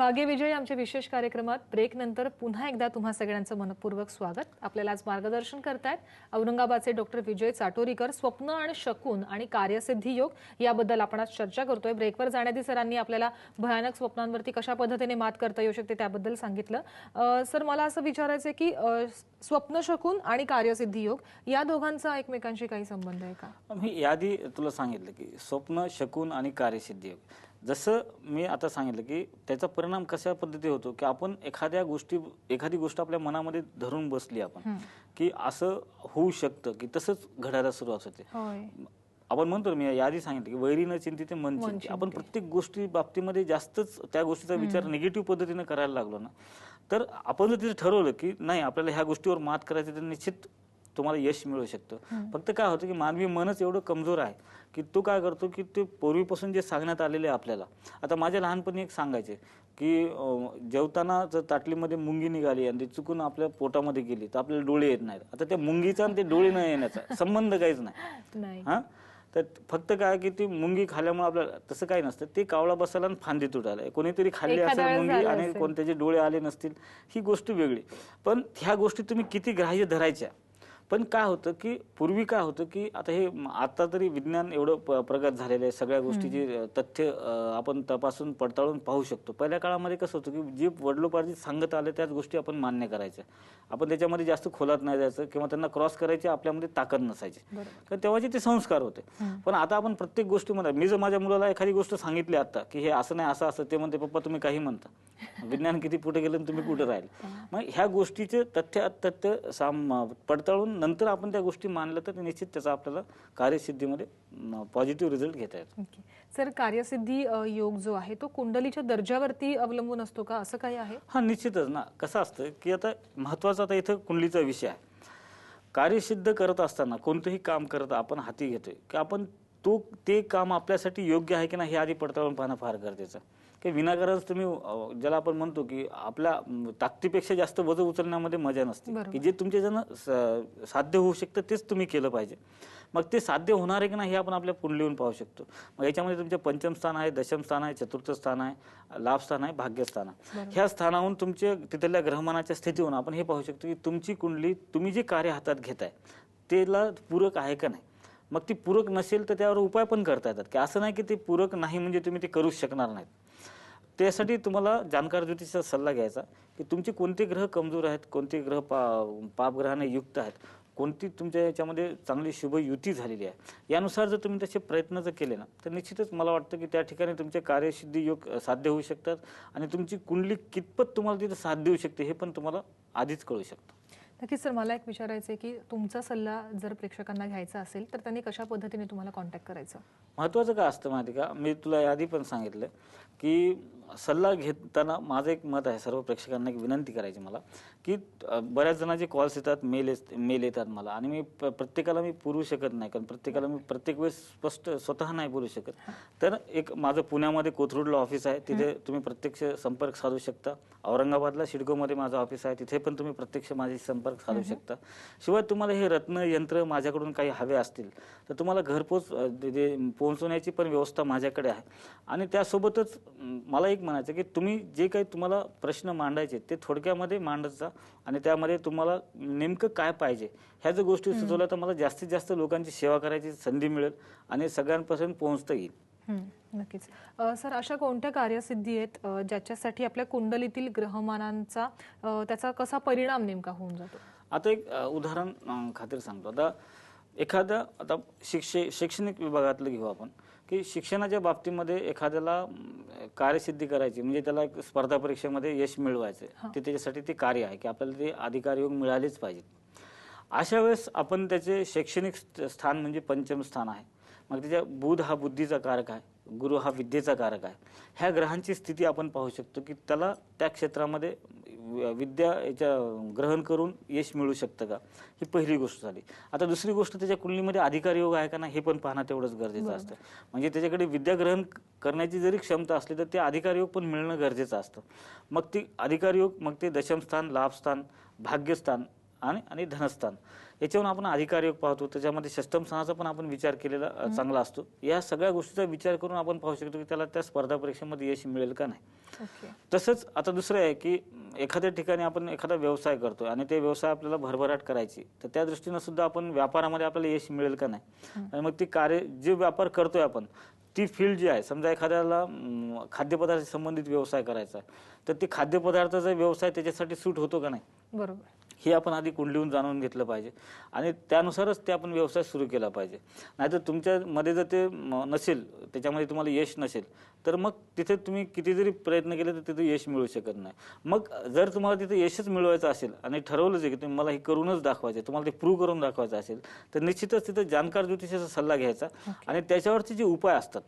भाग्यविजय आमच्या विशेष कार्यक्रमात ब्रेक नंतर पुन्हा एकदा तुम्हा सगळ्यांचं मनपूर्वक स्वागत। आपल्याला आज मार्गदर्शन करतायत औरंगाबादचे डॉक्टर विजय चाटोरीकर। स्वप्न आणि शकुन आणि कार्यसिद्धी योग याबद्दल आपण आज चर्चा करतोय। ब्रेकवर जाण्याआधी सरांनी आपल्याला भयानक स्वप्नांवरती कशा पद्धतीने मात करता येऊ शकते त्याबद्दल सांगितलं। सर मला असं विचारायचं की स्वप्न शकुन आणि कार्यसिद्धी योग या दोघांचा एकमेकांशी काही संबंध आहे का? मी यादी तुला सांगितलं की स्वप्न शकुन आणि कार्यसिद्धी योग, जसं मी आता सांगितलं की त्याचा परिणाम कशा पद्धती होतो की आपण एखादी गोष्ट आपल्या मनामध्ये धरून बसली आपण की असं होऊ शकतं की तसंच घडायला सुरुवात होते। आपण म्हणतो मी यादी सांगितलं की वैरी न चिंतिते मन चिंते। आपण प्रत्येक गोष्टी बाबतीमध्ये जास्तच त्या गोष्टीचा विचार निगेटिव्ह पद्धतीने करायला लागलो ना, तर आपण जर तिथे ठरवलं की नाही आपल्याला ह्या गोष्टीवर मात करायची, तर निश्चित तुम्हाला यश मिळू शकतं। फक्त काय होतं की मानवी मनच एवढं कमजोर आहे की तो काय करतो की ते पूर्वीपासून जे सांगण्यात आलेले आपल्याला, आता माझ्या लहानपणी एक सांगायचे की जेवताना जर ताटलीमध्ये मुंगी निघाली आणि ती चुकून आपल्या पोटामध्ये गेली तर आपल्याला डोळे येत नाहीत। आता त्या मुंगीचा आणि ते डोळे न येण्याचा संबंध काहीच नाही। हा, तर फक्त काय की ती मुंगी खाल्यामुळे आपल्याला तसं काही नसतं, ते कावळा बसायला आणि फांदी तुटायला, कोणीतरी खाल्ली असेल मुंगी आणि कोणत्याचे डोळे आले नसतील ही गोष्ट वेगळी। पण ह्या गोष्टी तुम्ही किती ग्राह्य धरायच्या, पण काय होतं की पूर्वी काय होतं की आता तरी विज्ञान एवढं प्रगत झालेलं आहे, सगळ्या गोष्टीची तथ्य आपण तपासून पडताळून पाहू शकतो। पहिल्या काळामध्ये कसं होतं की जे वडिलोपार्जित सांगत आले त्याच गोष्टी आपण मान्य करायच्या, आपण त्याच्यामध्ये जास्त खोलात नाही जायचं किंवा त्यांना क्रॉस करायची आपल्यामध्ये ताकद नसायची, कारण तेव्हाचे ते संस्कार होते। पण आता आपण प्रत्येक गोष्टीमध्ये, मी जर माझ्या मुलाला एखादी गोष्ट सांगितली आता की हे असं नाही असं असं, ते म्हणते पप्पा तुम्ही काही म्हणता, विज्ञान किती पुढे गेलं तुम्ही कुठे राहिले। मग ह्या गोष्टीचे तथ्य अतथ्य पडताळून नंतर आपण त्या गोष्टी मानल्या तर निश्चित त्याचा आपल्याला कार्यसिद्धीमध्ये पॉझिटिव्ह रिझल्ट घेता येतो। सर कार्यसिद्धी योग जो आहे तो कुंडलीच्या दर्जावरती अवलंबून असतो का, असं काही आहे? हा, निश्चितच ना। कसं असतं की आता महत्वाचा आता इथं कुंडलीचा विषय आहे। कार्यसिद्ध करत असताना कोणतंही काम करत आपण हाती घेतोय की आपण ते काम आपल्यासाठी योग्य आहे की नाही हे आधी पडताळून पाहणं फार गरजेचं आहे। की विनाकारण तुम्ही ज्याला आपण म्हणतो की आपल्या ताकदीपेक्षा जास्त वजन उचलण्यामध्ये मजा नसते, की जे तुमच्याजनं साध्य होऊ शकतं तेच तुम्ही केलं पाहिजे। मग ते साध्य होणार आहे की नाही हे आपण आपल्या कुंडलीहून पाहू शकतो। मग याच्यामध्ये तुमचे पंचम स्थान आहे, दशम स्थान आहे, चतुर्थ स्थान आहे, लाभ स्थान आहे, भाग्यस्थान आहे। ह्या स्थानाहून तुमच्या तिथल्या ग्रहमानाच्या स्थितीहून आपण हे पाहू शकतो की तुमची कुंडली तुम्ही जे कार्य हातात घेताय त्याला पूरक आहे का नाही। मग ती पूरक नसेल तर त्यावर उपाय पण करता येतात, की असं नाही की ते पूरक नाही म्हणजे तुम्ही ते करूच शकणार नाहीत। त्यासाठी तुम्हाला जाणकार ज्योतिषाचा सल्ला घ्यायचा की तुमचे कोणते ग्रह कमजोर आहेत, कोणते ग्रह पापग्रहाने युक्त आहेत, कोणती तुमच्या याच्यामध्ये चांगली शुभ युती झालेली आहे। यानुसार जर तुम्ही तसे प्रयत्न जर केले ना तर निश्चितच मला वाटतं की त्या ठिकाणी तुमचे कार्यसिद्धी योग साध्य होऊ शकतात आणि तुमची कुंडली कितपत तुम्हाला तिथे साथ देऊ शकते हे पण तुम्हाला आधीच कळू शकतं। नक्कीच सर, मला एक विचारायचं आहे की तुमचा सल्ला जर प्रेक्षकांना घ्यायचा असेल तर त्यांनी कशा पद्धतीने तुम्हाला कॉन्टॅक्ट करायचं? महत्त्वाचं काय असतं माहिती का, मी तुला आधी पण सांगितलं की सल्ला घेताना माझं एक मत आहे, सर्व प्रेक्षकांना एक विनंती करायची मला की बऱ्याच जणांचे कॉल्स येतात, मेल येतात मला, आणि मी प्रत्येकाला मी पुरू शकत नाही, कारण प्रत्येकाला मी प्रत्येक वेळेस स्पष्ट स्वतः नाही बोलू शकत। तर एक माझं पुण्यामध्ये कोथरूडला ऑफिस आहे, तिथे तुम्ही प्रत्यक्ष संपर्क साधू शकता। औरंगाबादला सिडकोमध्ये माझं ऑफिस आहे, तिथे पण तुम्ही प्रत्यक्ष माझी संपर्क साधू शकता। शिवाय तुम्हाला हे रत्न यंत्र माझ्याकडून काही हवे असतील तर तुम्हाला घरपोच पोहोचवण्याची पण व्यवस्था माझ्याकडे आहे। आणि त्यासोबतच मला एक म्हणायचं की तुम्ही जे काही तुम्हाला प्रश्न मांडायचे ते थोडक्यामध्ये मांडत जा, आणि त्यामध्ये तुम्हाला नेमकं काय पाहिजे ह्या जर गोष्टी सुचवल्या तर मला जास्तीत जास्त लोकांची सेवा करायची संधी मिळेल आणि सगळ्यांपासून पोहोचता येईल। नक्कीच सर, अशा कोणत्या कार्यसिद्धी आहेत ज्याच्यासाठी आपल्या कुंडलीतील ग्रहमानांचा त्याचा कसा परिणाम नेमका होऊन जातो? आता एक उदाहरण खातीर सांगतो। आता शैक्षणिक विभागातलं घेऊ आपण की शिक्षणाच्या बाबतीमध्ये एखाद्याला कार्यसिद्धी करायची म्हणजे त्याला एक स्पर्धा परीक्षेमध्ये यश मिळवायचं, ते त्याच्यासाठी ते कार्य आहे की आपल्याला ते अधिकार योग मिळालेच पाहिजेत। अशा वेळेस आपण त्याचे शैक्षणिक स्थान म्हणजे पंचम स्थान आहे, मग त्याच्या बुध हा बुद्धीचा कारक आहे, गुरु हा विद्येचा कारक आहे। ह्या ग्रहांची स्थिती आपण पाहू शकतो की त्याला त्या क्षेत्रामध्ये विद्या ग्रहण करून यश मिळू शकतं का, ही पहिली गोष्ट झाली। आता दुसरी गोष्ट, त्याच्या कुंडलीमध्ये अधिकार योग आहे का नाही हे पण पाहणं तेवढंच गरजेचं असतं। म्हणजे त्याच्याकडे विद्या ग्रहण करण्याची जरी क्षमता असली तर ते अधिकार योग पण मिळणं गरजेचं असतं। मग ती अधिकार योग, मग ते दशमस्थान, लाभस्थान, भाग्यस्थान आणि धनस्थान याच्यावरून आपण अधिकार योग पाहतो, त्याच्यामध्ये षष्टम स्थानाचा पण आपण विचार केलेला चांगला असतो. या सगळ्या गोष्टीचा विचार करून आपण पाहू शकतो की त्याला त्या स्पर्धा परीक्षेमध्ये यश मिळेल का नाही. तसंच आता दुसरं आहे की एखाद्या ठिकाणी आपण एखादा व्यवसाय करतोय आणि ते व्यवसाय आपल्याला भरभराट करायची, तर त्या दृष्टीनं सुद्धा आपण व्यापारामध्ये आपल्याला यश मिळेल का नाही. आणि मग ती कार्य जे व्यापार करतोय आपण, ती फील्ड जी आहे, समजा एखाद्याला खाद्यपदार्थ संबंधित व्यवसाय करायचा आहे, तर ते खाद्यपदार्थाचा व्यवसाय त्याच्यासाठी सूट होतो का नाही, बरोबर, हे आपण आधी कुंडलीहून जाणून घेतलं पाहिजे आणि त्यानुसारच ते आपण व्यवसाय सुरू केला पाहिजे. नाहीतर तुमच्यामध्ये जर ते नसेल, त्याच्यामध्ये तुम्हाला यश नसेल, तर मग तिथे तुम्ही किती जरी प्रयत्न केले तर तिथे यश मिळू शकत नाही. मग जर तुम्हाला तिथे यशच मिळवायचं असेल आणि ठरवलंच आहे की तुम्ही मला हे करूनच दाखवायचे, तुम्हाला ते प्रूव्ह करून दाखवायचं असेल, तर निश्चितच तिथे जाणकार ज्योतिषाचा सल्ला घ्यायचा आणि त्याच्यावरचे जे उपाय असतात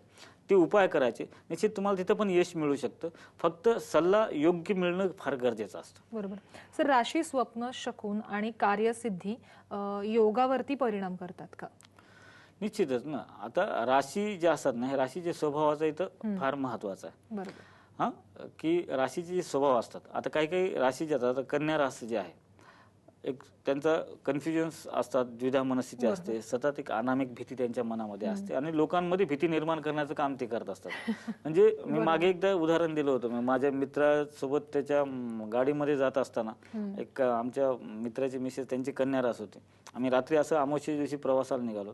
ते उपाय करायचे. निश्चित तुम्हाला तिथं पण यश मिळू शकतं. फक्त सल्ला योग्य मिळणं फार गरजेचं असतं. बरोबर. सर, राशी, स्वप्न, शकुन आणि कार्यसिद्धी योगावरती परिणाम करतात का? निश्चितच ना. आता राशी जे असतात ना, हे राशीचे स्वभावाचा इथं फार महत्वाचा आहे. बरोबर. हा, की राशीचे जे स्वभाव असतात, आता काही काही राशी जे असतात, आता कन्या राशी जे आहे, एक त्यांचा कन्फ्युजन्स असतात, द्विधा मनस्थिती असते, सतत एक अनामिक भीती त्यांच्या मनामध्ये असते आणि लोकांमध्ये भीती निर्माण करण्याचं काम ते करत असतात. म्हणजे मी मागे एकदा उदाहरण दिलं होतं. माझ्या मित्रासोबत त्याच्या गाडीमध्ये जात असताना एक आमच्या मित्राची मिसेस, त्यांची कन्या रास होती. आम्ही रात्री असं अमावस्ये दिवशी प्रवासाला निघालो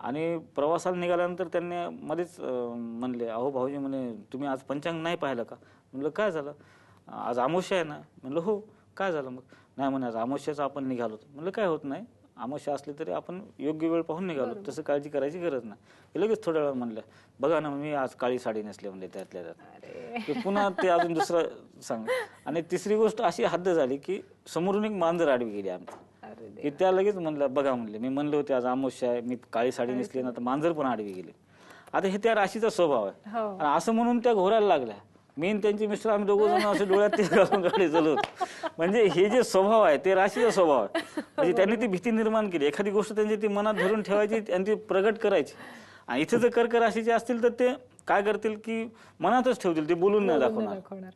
आणि प्रवासाला निघाल्यानंतर त्यांनी मध्येच म्हणले, अहो भाऊजी, म्हणे तुम्ही आज पंचांग नाही पाहिलं का? म्हणलं काय झालं, आज अमावस्या आहे ना. म्हणलं हो, काय झालं मग? नाही म्हणे, आज अमावस्याचं आपण निघालो. म्हणलं काय होत नाही, अमावस्या असली तरी आपण योग्य वेळ पाहून निघालो, तसं काळजी करायची गरज नाही. लगेच थोड्या वेळ म्हणलं, बघा ना मी आज काळी साडी नेसली म्हणले त्यातल्या त्यात. पुन्हा ते अजून दुसरं सांग. आणि तिसरी गोष्ट अशी हद्द झाली की समोरून एक मांजर आडवी गेली आमची, की त्या लगेच म्हणलं, बघा म्हणले मी म्हणले होते आज अमावस्या आहे, मी काळी साडी नेसली ना, तर मांजर पण आडवी गेली. आता हे त्या राशीचा स्वभाव आहे. आणि असं म्हणून त्या घोरायला लागल्या. मी आणि त्यांचे मिस्टर, आम्ही दोघं जण असे डोळ्यात ते घालून गाडी चालवत. म्हणजे हे जे स्वभाव आहे ते राशीचा स्वभाव आहे. म्हणजे त्यांनी ती भीती निर्माण केली. एखादी गोष्ट त्यांची ती मनात धरून ठेवायची आणि ती प्रगट करायची. आणि इथे जर कर्क राशीचे असतील तर ते काय करतील की मनातच ठेवतील, ते बोलून नाही दाखवणार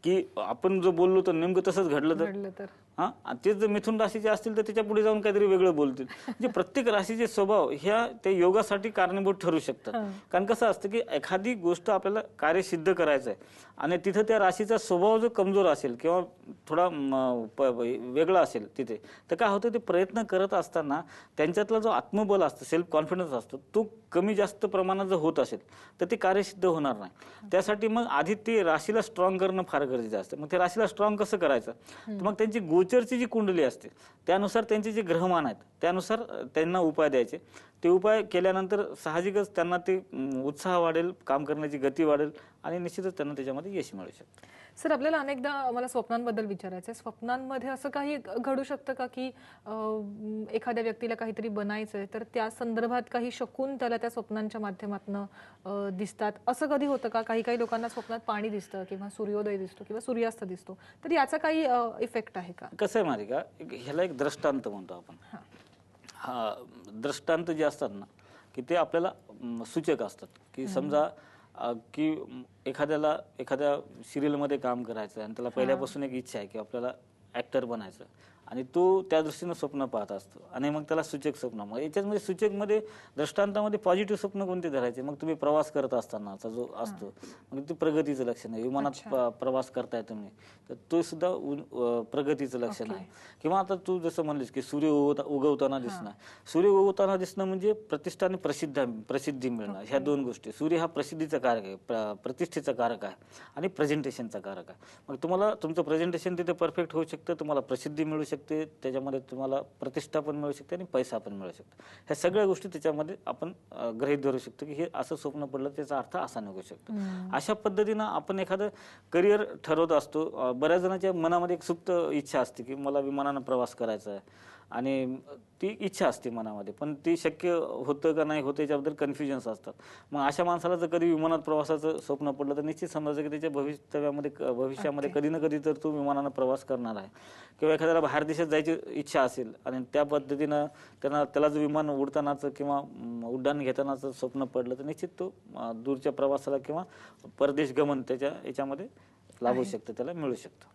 की आपण जो बोललो तर नेमकं तसंच घडलं तर. हा, तेच जर मिथुन राशीचे असतील तर त्याच्या पुढे जाऊन काहीतरी वेगळं बोलतील. म्हणजे प्रत्येक राशीचे स्वभाव ह्या त्या योगासाठी कारणीभूत ठरू शकतात. कारण कसं असतं की एखादी गोष्ट आपल्याला कार्य सिद्ध करायचं आहे आणि तिथं त्या राशीचा स्वभाव जो कमजोर असेल किंवा थोडा वेगळा असेल तिथे, तर काय होतं, ते प्रयत्न करत असताना त्यांच्यातला जो आत्मबल असतं, सेल्फ कॉन्फिडन्स असतो, तो कमी जास्त प्रमाणात जर होत असेल तर ते कार्य सिद्ध होणार नाही. त्यासाठी मग आधी ते राशीला स्ट्रॉंग करणं फार गरजेचं असतं. मग ते राशीला स्ट्रॉंग कसं करायचं, तर मग त्यांची गोचरची जी कुंडली असते त्यानुसार त्यांचे जे ग्रहमान आहेत त्यानुसार त्यांना उपाय द्यायचे. ते उपाय केल्यानंतर साहजिकच त्यांना ते उत्साह वाढेल, काम करण्याची गती वाढेल आणि निश्चितच त्यांना त्याच्यामध्ये यश मिळू शकतं. सर, आपल्याला अनेकदा मला स्वप्नांबद्दल विचारायचं आहे. स्वप्नांमध्ये असं काही घडू शकतं का की एखाद्या व्यक्तीला काहीतरी बनायचंय, तर त्या संदर्भात काही शकून त्याला त्या स्वप्नांच्या माध्यमातून दिसतात, असं कधी होतं का? काही काही लोकांना स्वप्नात पाणी दिसतं किंवा सूर्योदय दिसतो किंवा सूर्यास्त दिसतो, तर याचा काही इफेक्ट आहे का? कसं आहे माहिती का, ह्याला एक दृष्टांत म्हणतो आपण. हा, दृष्टांत जे असतात ना की ते आपल्याला सूचक असतात. की समजा की एखाद्याला एखाद्या सिरियलमध्ये काम करायचं आणि त्याला पहिल्यापासून एक इच्छा आहे की आपल्याला ॲक्टर बनायचं आणि तो त्या दृष्टीनं स्वप्न पाहत असतो आणि मग त्याला सूचक स्वप्न. मग याच्यामध्ये सूचकमध्ये दृष्टांतामध्ये पॉझिटिव्ह स्वप्न कोणते धरायचे, मग तुम्ही प्रवास करत असतानाचा जो असतो, मग ते प्रगतीचं लक्षण आहे. विमानात प्रवास करताय तुम्ही, तर तो सुद्धा प्रगतीचं लक्षण आहे. किंवा आता तू जसं म्हणलीस की सूर्य उगवताना दिसणं, सूर्य उगवताना दिसणं म्हणजे प्रतिष्ठा आणि प्रसिद्धी मिळणं, ह्या दोन गोष्टी. सूर्य हा प्रसिद्धीचा कारक आहे, प्रतिष्ठेचा कारक आहे आणि प्रेझेंटेशनचा कारक आहे. मग तुम्हाला तुमचं प्रेझेंटेशन तिथे परफेक्ट होऊ शकतं, तुम्हाला प्रसिद्धी मिळू शकते, त्याच्यामध्ये तुम्हाला प्रतिष्ठा पण मिळू शकते आणि पैसा पण मिळू शकतो. ह्या सगळ्या गोष्टी त्याच्यामध्ये आपण गृहीत धरू शकतो की हे असं स्वप्न पडलं, त्याचा अर्थ असा निघू शकतो. अशा पद्धतीनं आपण एखादं करिअर ठरवत असतो. बऱ्याच जणांच्या मनामध्ये एक सुप्त इच्छा असते की मला विमानानं प्रवास करायचा आहे आणि ती इच्छा असते मनामध्ये, पण ती शक्य होतं का नाही होतं याच्याबद्दल कन्फ्युजन्स असतात. मग अशा माणसाला जर कधी विमानात प्रवासाचं स्वप्न पडलं तर निश्चित समजायचं की त्याच्या भविष्यामध्ये कधी ना कधी तर तो विमानानं प्रवास करणार आहे. किंवा एखाद्याला बाहेर देशात जायची इच्छा असेल आणि त्या पद्धतीनं त्याला जर विमान उडतानाचं किंवा उड्डाण घेतानाचं स्वप्न पडलं तर निश्चित तो दूरच्या प्रवासाला किंवा परदेश गमन त्याच्या याच्यामध्ये लाभू शकतं, त्याला मिळू शकतं.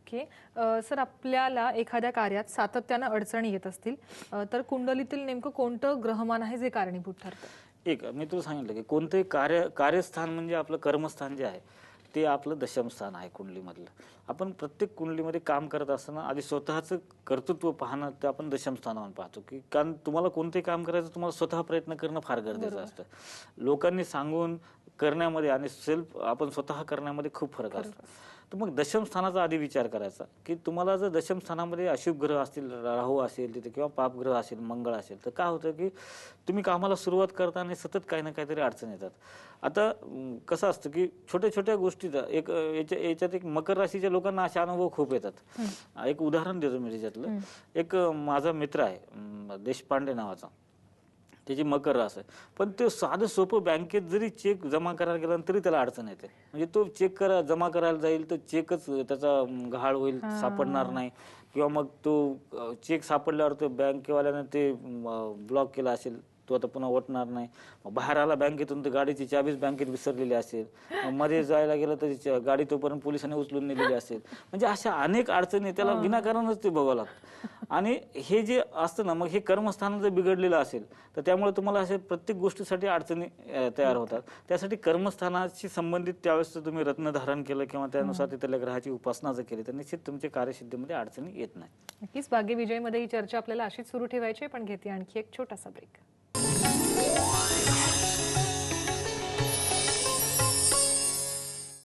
ओके. सर, आपल्याला एखाद्या कार्यात सातत्यानं अडचणी येत असतील तर कुंडलीतील नेमकं कोणतं ग्रहमान आहे जे कारणीभूत ठरतं? एक मी तुला सांगितलं की कोणतंही कार्यस्थान म्हणजे आपलं कर्मस्थान जे आहे ते आपलं दशमस्थान आहे कुंडलीमधलं. आपण प्रत्येक कुंडलीमध्ये काम करत असताना आधी स्वतःचं कर्तृत्व पाहणं ते आपण दशमस्थानावर पाहतो, की कारण तुम्हाला कोणते काम करायचं तुम्हाला स्वतः प्रयत्न करणं फार गरजेचं असतं. लोकांनी सांगून करण्यामध्ये आणि आपण स्वतः करण्यामध्ये खूप फरक असतो. तर मग दशमस्थानाचा आधी विचार करायचा की तुम्हाला जर दशमस्थानामध्ये अशुभ ग्रह असतील, राहू असेल तिथे किंवा पापग्रह असेल, मंगळ असेल, तर काय होतं की तुम्ही कामाला सुरुवात करता आणि सतत काही ना काहीतरी अडचण येतात. आता कसं असतं की छोट्या छोट्या गोष्टीचा याच्यात एक मकर राशीच्या लोकांना असे अनुभव खूप येतात. एक उदाहरण देतो मी त्याच्यातलं. एक माझा मित्र आहे देशपांडे नावाचा, त्याची मकर रास आहे, पण ते साधं सोपं बँकेत जरी चेक जमा करायला गेला तरी त्याला अडचण येते. म्हणजे तो चेक जमा करायला जाईल तर चेकच त्याचा गहाळ होईल, सापडणार नाही, किंवा मग तो चेक सापडल्यावर तो बँकेवाल्याने ते ब्लॉक केला असेल, तो आता पुन्हा ओटणार नाही. बाहेर आला बँकेतून तर गाडीची चाबीच बँकेत विसरलेली असेल, मध्ये जायला गेलं तर गाडी तोपर्यंत पोलिसांनी उचलून नेलेली असेल. म्हणजे अशा अनेक अडचणी त्याला विनाकारणच ते बघावं लागतं. आणि हे जे असतं ना, मग हे कर्मस्थान जर बिघडलेलं असेल तर त्यामुळे तुम्हाला अशा प्रत्येक गोष्टीसाठी अडचणी तयार होतात. त्यासाठी कर्मस्थानाशी संबंधित त्यावेळेस तुम्ही रत्न धारण केलं किंवा त्यानुसार तिथल्या ग्रहाची उपासना जर केली तर निश्चित तुमच्या कार्यसिद्धीमध्ये अडचणी येत नाही. नक्कीच भाग्यविजयमध्ये ही चर्चा आपल्याला अशीच सुरू ठेवायची आहे, पण घेते आणखी एक छोटासा ब्रेक.